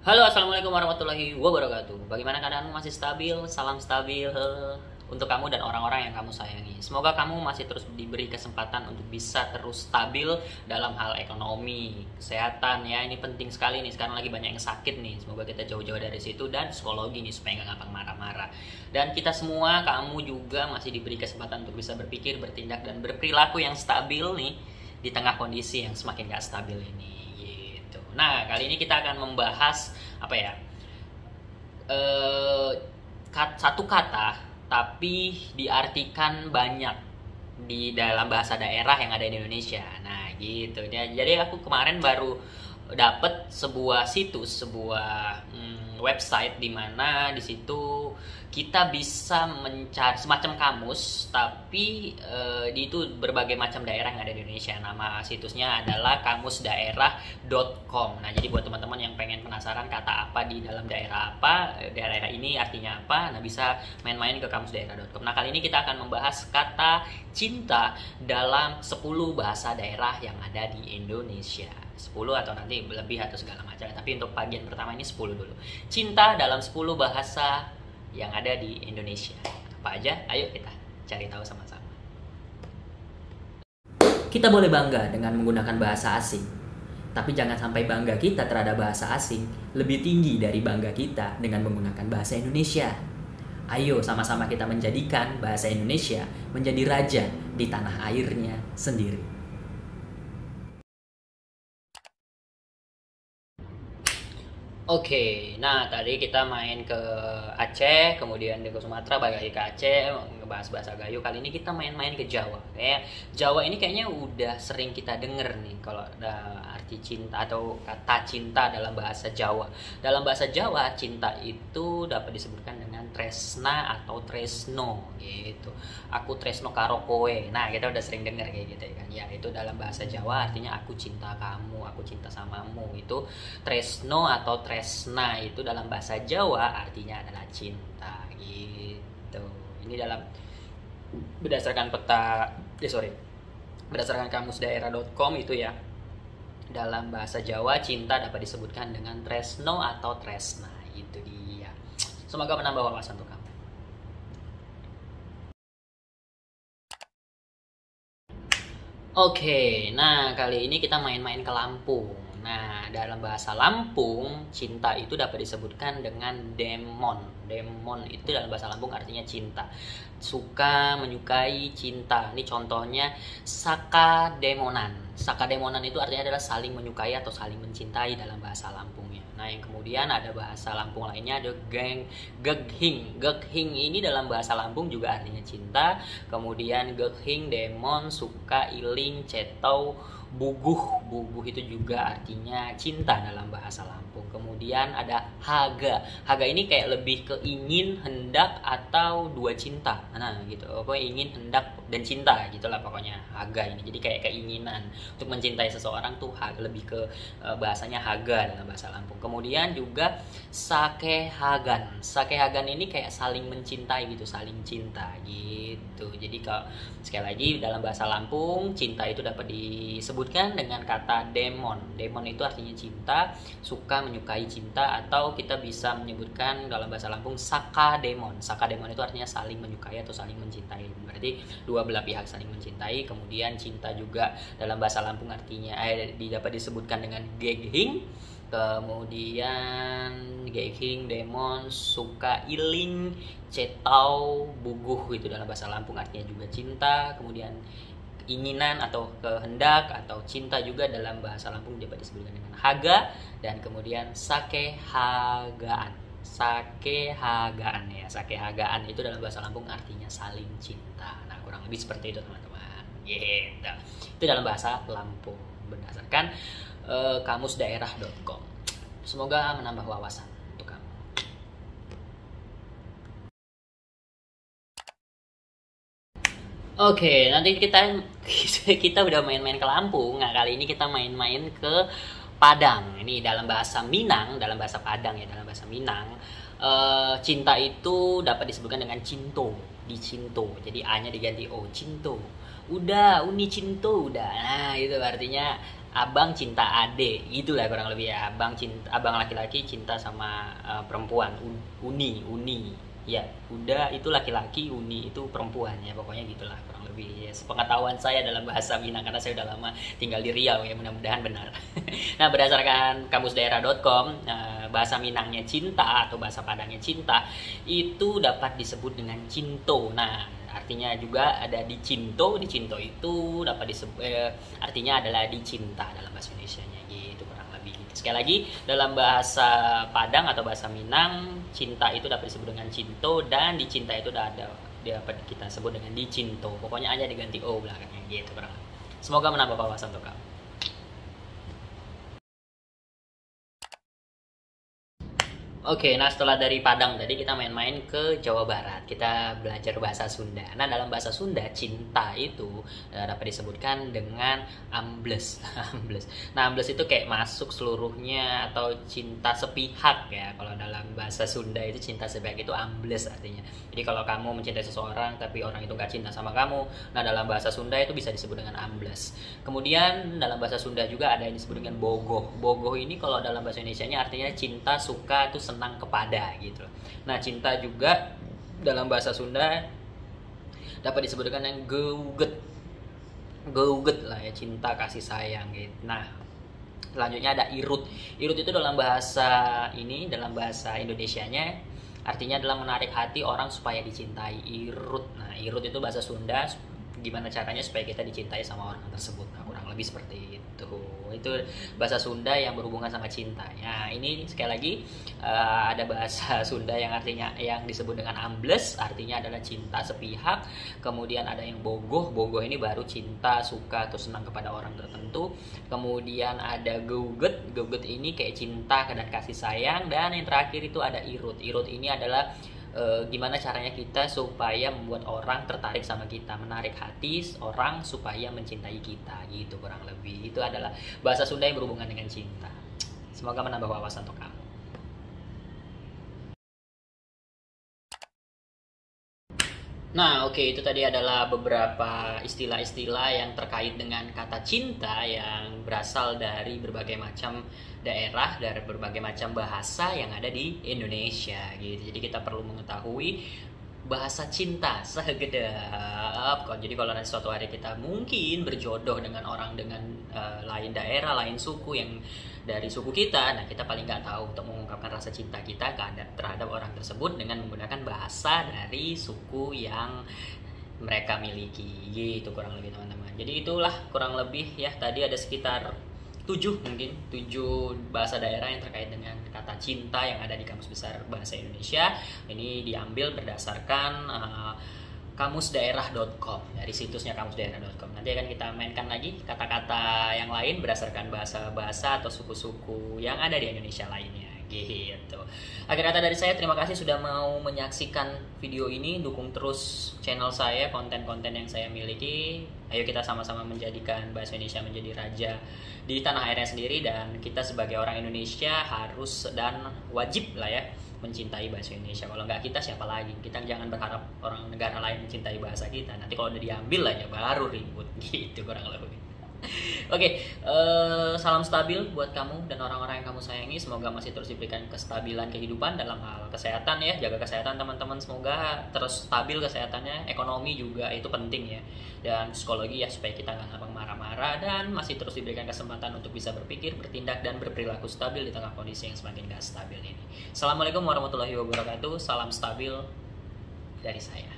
Halo, assalamualaikum warahmatullahi wabarakatuh. Bagaimana keadaanmu? Masih stabil? Salam stabil untuk kamu dan orang-orang yang kamu sayangi. Semoga kamu masih terus diberi kesempatan untuk bisa terus stabil dalam hal ekonomi, kesehatan ya. Ini penting sekali nih. Sekarang lagi banyak yang sakit nih. Semoga kita jauh-jauh dari situ dan psikologi nih supaya nggak gampang marah-marah. Dan kita semua, kamu juga masih diberi kesempatan untuk bisa berpikir, bertindak dan berperilaku yang stabil nih di tengah kondisi yang semakin gak stabil ini. Nah, kali ini kita akan membahas apa ya? Satu kata tapi diartikan banyak di dalam bahasa daerah yang ada di Indonesia. Nah, gitu. Jadi aku kemarin baru dapat sebuah situs, sebuah website di mana di situ kita bisa mencari semacam kamus, tapi di itu berbagai macam daerah yang ada di Indonesia. Nama situsnya adalah kamusdaerah.com. Nah, jadi buat teman-teman yang pengen penasaran kata apa di dalam daerah apa, daerah ini artinya apa, nah bisa main-main ke kamusdaerah.com. Nah, kali ini kita akan membahas kata cinta dalam 10 bahasa daerah yang ada di Indonesia. 10 atau nanti lebih atau segala macam. Tapi untuk bagian pertama ini 10 dulu. Cinta dalam 10 bahasa yang ada di Indonesia. Apa aja? Ayo kita cari tahu sama-sama. Kita boleh bangga dengan menggunakan bahasa asing. Tapi jangan sampai bangga kita terhadap bahasa asing lebih tinggi dari bangga kita dengan menggunakan bahasa Indonesia. Ayo sama-sama kita menjadikan bahasa Indonesia menjadi raja di tanah airnya sendiri. Oke, nah tadi kita main ke Aceh, kemudian ke Sumatera, balik lagi ke Aceh, ngebahas bahasa Gayo. Kali ini kita main-main ke Jawa. Kayak Jawa ini kayaknya udah sering kita denger nih kalau ada arti cinta atau kata cinta dalam bahasa Jawa. Dalam bahasa Jawa, cinta itu dapat disebutkan dengan tresna atau tresno gitu. Aku tresno karo kowe. Nah, kita udah sering denger kayak gitu kan. Ya, itu dalam bahasa Jawa artinya aku cinta kamu, aku cinta samamu. Itu tresno atau tresna itu dalam bahasa Jawa artinya adalah cinta gitu. Ini dalam berdasarkan berdasarkan kamusdaerah.com itu ya. Dalam bahasa Jawa cinta dapat disebutkan dengan tresno atau tresna. Itu dia. Semoga menambah wawasan untuk kamu. Oke, nah kali ini kita main-main ke Lampung. Nah, dalam bahasa Lampung, cinta itu dapat disebutkan dengan demon. Demon itu dalam bahasa Lampung artinya cinta. Suka, menyukai, cinta. Ini contohnya sakademonan. Sakademonan itu artinya adalah saling menyukai atau saling mencintai dalam bahasa Lampungnya. Nah, yang kemudian ada bahasa Lampung lainnya ada geghing. Geghing ini dalam bahasa Lampung juga artinya cinta. Kemudian geghing, demon, suka, iling, cetau, buguh. Buguh itu juga artinya cinta dalam bahasa Lampung. Kemudian ada haga. Haga ini kayak lebih ke ingin, hendak, atau dua cinta. Nah gitu, pokoknya ingin, hendak, dan cinta gitulah pokoknya haga ini. Jadi kayak keinginan untuk mencintai seseorang tuh lebih ke bahasanya haga dalam bahasa Lampung. Kemudian juga sakehagan. Sakehagan ini kayak saling mencintai gitu, saling cinta gitu. Jadi kalau sekali lagi dalam bahasa Lampung cinta itu dapat disebutkan dengan kata demon. Demon itu artinya cinta, suka, menyukai, cinta, atau kita bisa menyebutkan dalam bahasa Lampung sakademon. Sakademon itu artinya saling menyukai atau saling mencintai. Berarti dua belah pihak saling mencintai. Kemudian cinta juga dalam bahasa Lampung artinya dapat disebutkan dengan geghing. Kemudian geghing, demon, suka, iling, cetau, buguh itu dalam bahasa Lampung artinya juga cinta. Kemudian keinginan atau kehendak atau cinta juga dalam bahasa Lampung dapat disebutkan dengan haga. Dan kemudian sakehagaan. Sakehagaan ya, sakehagaan itu dalam bahasa Lampung artinya saling cinta. Nah, kurang lebih seperti itu teman-teman. Gitu. Itu dalam bahasa Lampung berdasarkan kamusdaerah.com. Semoga menambah wawasan untuk kamu. Oke, nanti kita udah main-main ke Lampung. Nah, kali ini kita main-main ke Padang. Ini dalam bahasa Minang, dalam bahasa Padang ya, dalam bahasa Minang. Cinta itu dapat disebutkan dengan cinto, dicinto. Jadi A-nya diganti O, cinto. Udah, uni cinto udah. Nah, itu artinya abang cinta ade, gitulah kurang lebih ya. Abang laki-laki cinta sama perempuan. Uni ya, udah itu laki-laki, uni itu perempuan ya, pokoknya gitulah kurang lebih ya. Sepengetahuan saya dalam bahasa Minang, karena saya udah lama tinggal di Riau ya, mudah-mudahan benar. Nah, berdasarkan kamusdaerah.com, bahasa Minangnya cinta atau bahasa Padangnya cinta itu dapat disebut dengan cinto. Nah, artinya juga ada dicinto itu dapat disebut artinya adalah dicinta dalam bahasa Indonesianya gitu kurang lebih gitu. Sekali lagi, dalam bahasa Padang atau bahasa Minang, cinta itu dapat disebut dengan cinto, dan dicinta itu dapat kita sebut dengan dicinto. Pokoknya hanya diganti o belakangnya gitu kurang lebih. Semoga menambah wawasan untuk kamu. Oke, nah setelah dari Padang tadi kita main-main ke Jawa Barat. Kita belajar bahasa Sunda. Nah, dalam bahasa Sunda, cinta itu dapat disebutkan dengan ambles. Ambles. Nah, ambles itu kayak masuk seluruhnya atau cinta sepihak ya. Kalau dalam bahasa Sunda itu cinta sepihak itu ambles artinya. Jadi kalau kamu mencintai seseorang tapi orang itu gak cinta sama kamu, nah dalam bahasa Sunda itu bisa disebut dengan ambles. Kemudian dalam bahasa Sunda juga ada yang disebut dengan bogoh. Bogoh ini kalau dalam bahasa Indonesianya artinya cinta, suka, itu senang kepada gitu. Nah, cinta juga dalam bahasa Sunda dapat disebutkan dengan geuget. Geuget lah ya, cinta kasih sayang gitu. Nah, selanjutnya ada irut. Irut itu dalam bahasa Indonesianya artinya adalah menarik hati orang supaya dicintai. Irut. Nah, irut itu bahasa Sunda, gimana caranya supaya kita dicintai sama orang tersebut. Nah, kurang lebih seperti itu. Itu bahasa Sunda yang berhubungan sama cinta. Nah, ini sekali lagi ada bahasa Sunda yang artinya yang disebut dengan ambles, artinya adalah cinta sepihak. Kemudian ada yang bogoh. Bogoh ini baru cinta, suka atau senang kepada orang tertentu. Kemudian ada geuget. Geuget ini kayak cinta dan kasih sayang. Dan yang terakhir itu ada irut. Irut ini adalah gimana caranya kita supaya membuat orang tertarik sama kita, menarik hati orang supaya mencintai kita gitu kurang lebih. Itu adalah bahasa Sunda yang berhubungan dengan cinta. Semoga menambah wawasan untuk kamu. Nah, oke, itu tadi adalah beberapa istilah-istilah yang terkait dengan kata cinta yang berasal dari berbagai macam daerah, dari berbagai macam bahasa yang ada di Indonesia gitu. Jadi kita perlu mengetahui bahasa cinta segedap. Jadi kalau nanti suatu hari kita mungkin berjodoh dengan orang dengan lain daerah, lain suku yang dari suku kita, nah kita paling nggak tahu untuk mengungkapkan rasa cinta kita terhadap orang tersebut dengan menggunakan bahasa dari suku yang mereka miliki gitu kurang lebih teman-teman. Jadi itulah kurang lebih ya, tadi ada sekitar 7 bahasa daerah yang terkait dengan kata cinta yang ada di Kamus Besar Bahasa Indonesia. Ini diambil berdasarkan kamusdaerah.com, dari situsnya kamusdaerah.com. Nanti akan kita mainkan lagi kata-kata yang lain berdasarkan bahasa-bahasa atau suku-suku yang ada di Indonesia lainnya gitu. Akhir kata dari saya, terima kasih sudah mau menyaksikan video ini. Dukung terus channel saya, konten-konten yang saya miliki. Ayo kita sama-sama menjadikan bahasa Indonesia menjadi raja di tanah airnya sendiri. Dan kita sebagai orang Indonesia harus dan wajib lah ya mencintai bahasa Indonesia. Kalau nggak kita, siapa lagi? Kita jangan berharap orang negara lain mencintai bahasa kita. Nanti kalau udah diambil aja baru ribut gitu kurang lebih. Oke, salam stabil buat kamu dan orang-orang yang kamu sayangi. Semoga masih terus diberikan kestabilan kehidupan dalam hal kesehatan ya. Jaga kesehatan teman-teman, semoga terus stabil kesehatannya. Ekonomi juga itu penting ya. Dan psikologi ya, supaya kita nggak gampang marah-marah. Dan masih terus diberikan kesempatan untuk bisa berpikir, bertindak, dan berperilaku stabil di tengah kondisi yang semakin gak stabil ini. Assalamualaikum warahmatullahi wabarakatuh. Salam stabil dari saya.